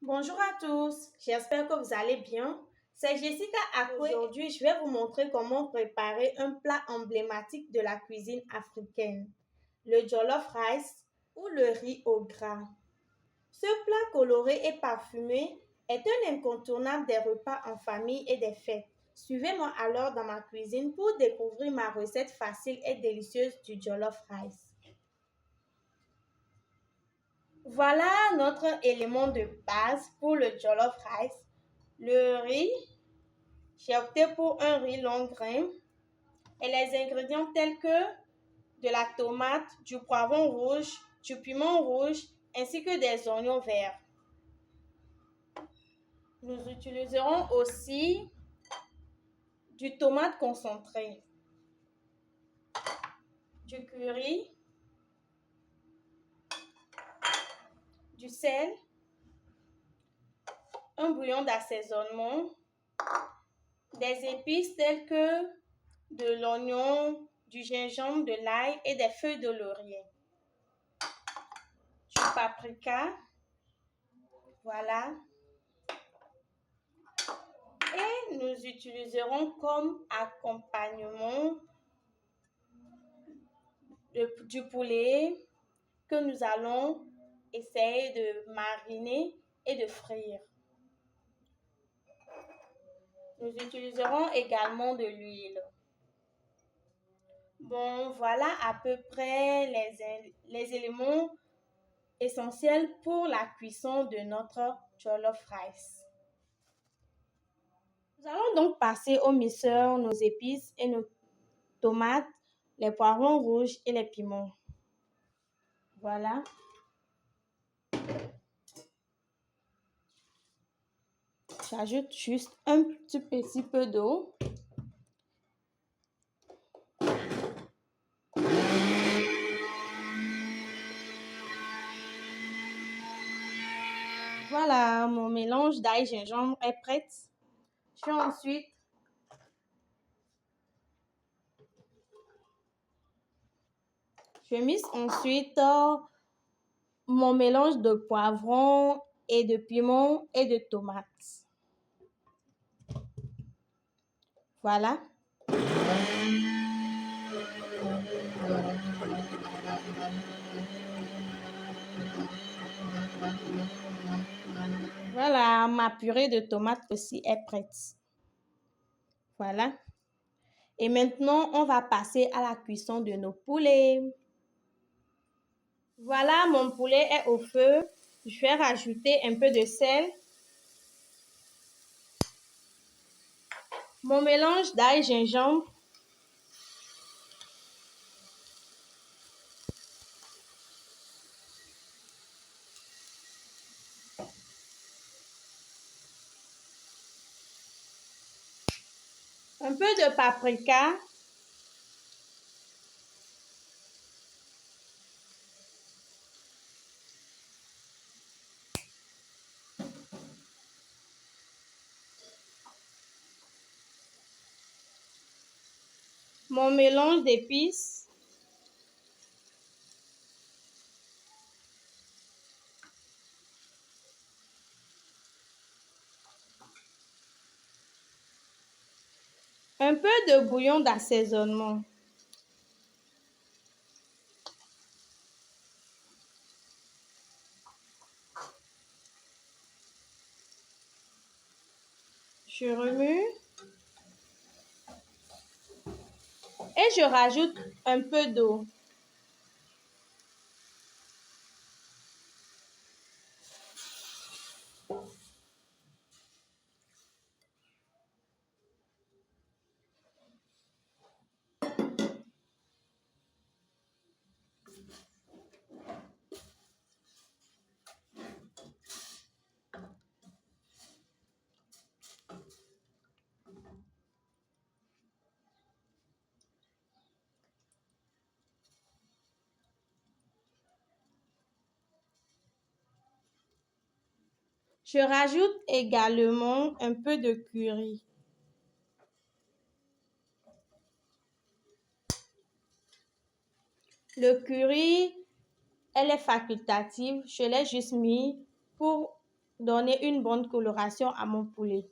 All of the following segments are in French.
Bonjour à tous, j'espère que vous allez bien. C'est Jessica Akwe. Aujourd'hui, je vais vous montrer comment préparer un plat emblématique de la cuisine africaine, le jollof rice ou le riz au gras. Ce plat coloré et parfumé est un incontournable des repas en famille et des fêtes. Suivez-moi alors dans ma cuisine pour découvrir ma recette facile et délicieuse du jollof rice. Voilà notre élément de base pour le jollof rice. Le riz, j'ai opté pour un riz long grain et les ingrédients tels que de la tomate, du poivron rouge, du piment rouge ainsi que des oignons verts. Nous utiliserons aussi du tomate concentré, du curry, du sel, un bouillon d'assaisonnement, des épices telles que de l'oignon, du gingembre, de l'ail et des feuilles de laurier, du paprika, voilà. Et nous utiliserons comme accompagnement du poulet que nous allons essayer de mariner et de frire. Nous utiliserons également de l'huile. Bon, voilà à peu près les éléments essentiels pour la cuisson de notre jollof rice. Nous allons donc passer au mixeur nos épices et nos tomates, les poivrons rouges et les piments. Voilà. J'ajoute juste un petit peu d'eau. Voilà, mon mélange d'ail gingembre est prêt. Je mise ensuite mon mélange de poivrons et de piments et de tomates. Voilà. Voilà, ma purée de tomates aussi est prête. Voilà. Et maintenant, on va passer à la cuisson de nos poulets. Voilà, mon poulet est au feu. Je vais rajouter un peu de sel. Mon mélange d'ail gingembre. Un peu de paprika. Mon mélange d'épices. Un peu de bouillon d'assaisonnement. Je remue. Et je rajoute un peu d'eau. Je rajoute également un peu de curry. Le curry, elle est facultative. Je l'ai juste mis pour donner une bonne coloration à mon poulet.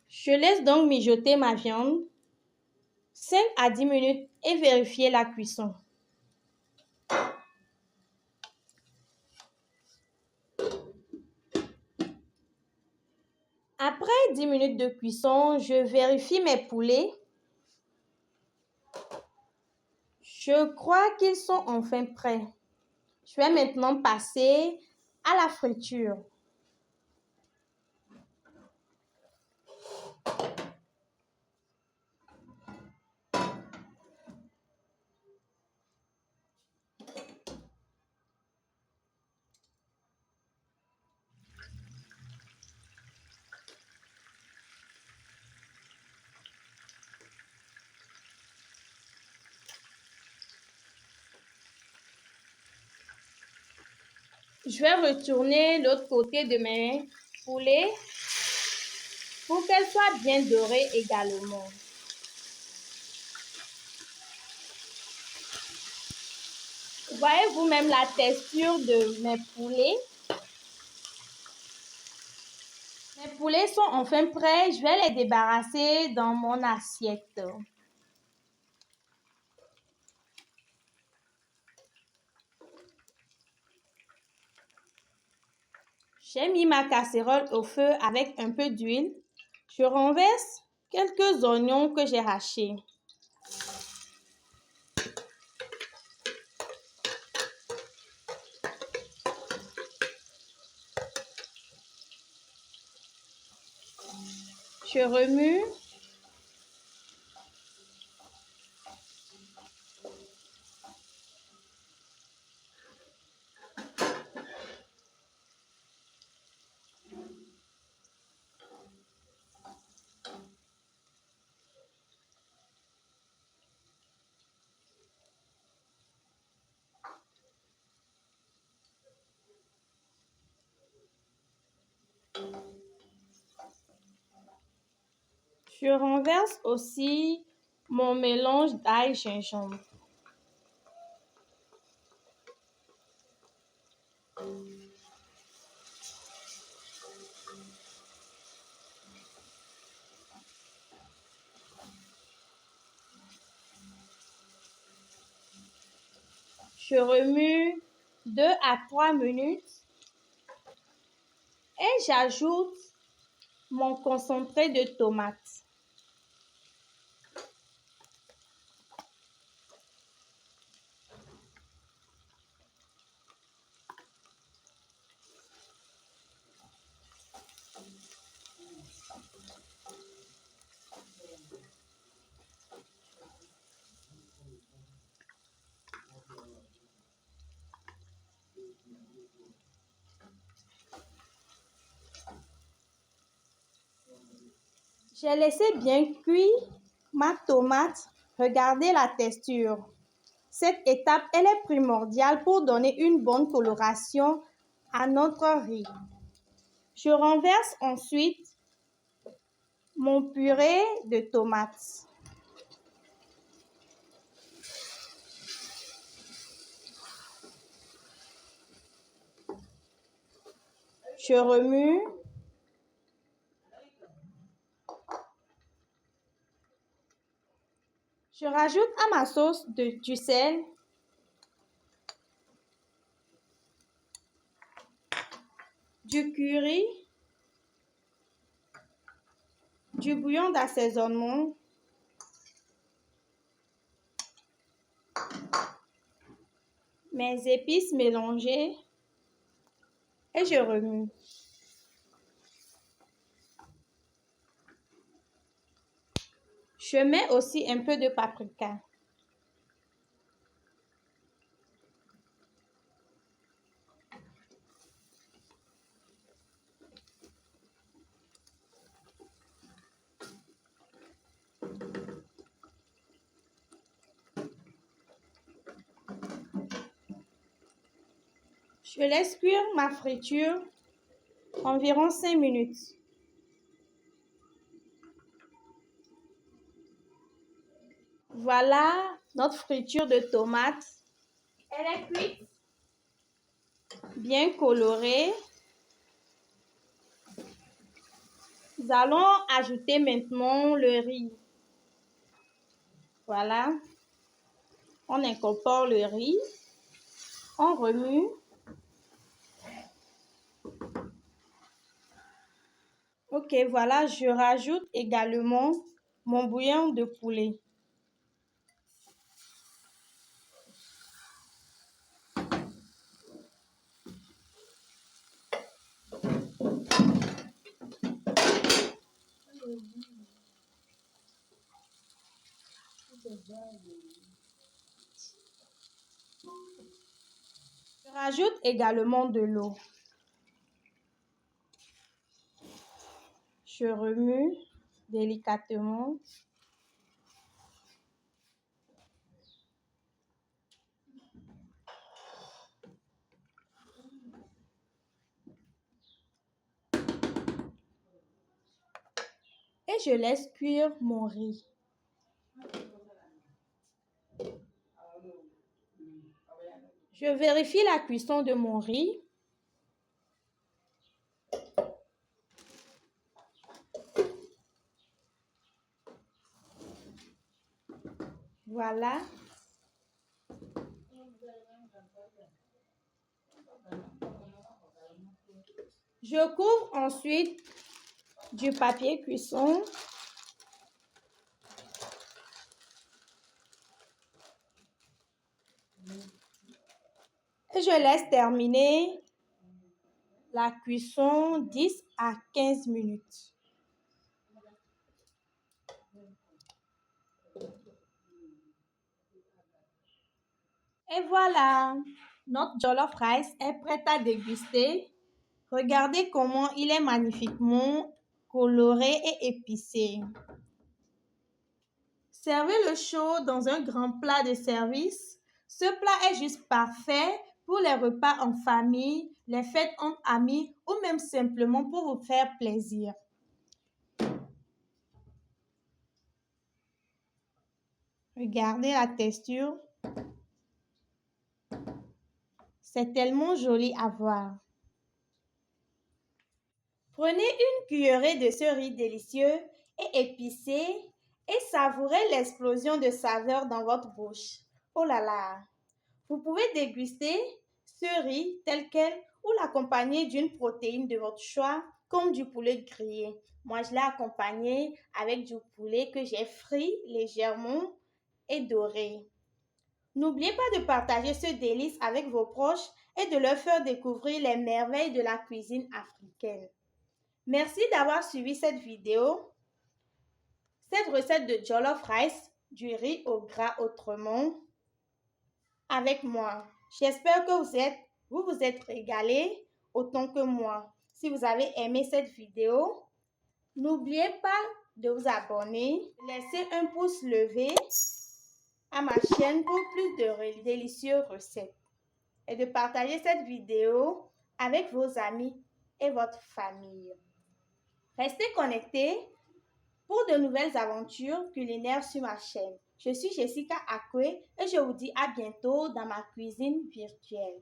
Je laisse donc mijoter ma viande 5 à 10 minutes et vérifier la cuisson. Après 10 minutes de cuisson, je vérifie mes poulets. Je crois qu'ils sont enfin prêts. Je vais maintenant passer à la friture. Je vais retourner l'autre côté de mes poulets pour qu'elles soient bien dorées également. Voyez vous-même la texture de mes poulets. Mes poulets sont enfin prêts. Je vais les débarrasser dans mon assiette. J'ai mis ma casserole au feu avec un peu d'huile. Je renverse quelques oignons que j'ai hachés. Je remue. Je renverse aussi mon mélange d'ail gingembre. Je remue 2 à 3 minutes et j'ajoute mon concentré de tomate. J'ai laissé bien cuire ma tomate. Regardez la texture. Cette étape, elle est primordiale pour donner une bonne coloration à notre riz. Je renverse ensuite mon purée de tomates. Je remue. Je rajoute à ma sauce du sel, du curry, du bouillon d'assaisonnement, mes épices mélangées et je remue. Je mets aussi un peu de paprika. Je laisse cuire ma friture environ 5 minutes. Voilà notre friture de tomates. Elle est cuite, bien colorée. Nous allons ajouter maintenant le riz. Voilà. On incorpore le riz. On remue. Ok, voilà, je rajoute également mon bouillon de poulet. Je rajoute également de l'eau. Je remue délicatement. Et je laisse cuire mon riz. Je vérifie la cuisson de mon riz. Voilà. Je couvre ensuite du papier cuisson. Et je laisse terminer la cuisson 10 à 15 minutes. Et voilà, notre jollof rice est prêt à déguster. Regardez comment il est magnifiquement coloré et épicé. Servez-le chaud dans un grand plat de service. Ce plat est juste parfait pour les repas en famille, les fêtes entre amis ou même simplement pour vous faire plaisir. Regardez la texture. C'est tellement joli à voir. Prenez une cuillerée de ce riz délicieux et épicé et savourez l'explosion de saveurs dans votre bouche. Oh là là! Vous pouvez déguster ce riz tel quel ou l'accompagner d'une protéine de votre choix, comme du poulet grillé. Moi, je l'ai accompagné avec du poulet que j'ai frit légèrement et doré. N'oubliez pas de partager ce délice avec vos proches et de leur faire découvrir les merveilles de la cuisine africaine. Merci d'avoir suivi cette vidéo. Cette recette de jollof rice, du riz au gras autrement, avec moi. J'espère que vous vous êtes régalés autant que moi. Si vous avez aimé cette vidéo, n'oubliez pas de vous abonner, laissez un pouce levé à ma chaîne pour plus de délicieuses recettes et de partager cette vidéo avec vos amis et votre famille. Restez connectés pour de nouvelles aventures culinaires sur ma chaîne. Je suis Jessica Akwe et je vous dis à bientôt dans ma cuisine virtuelle.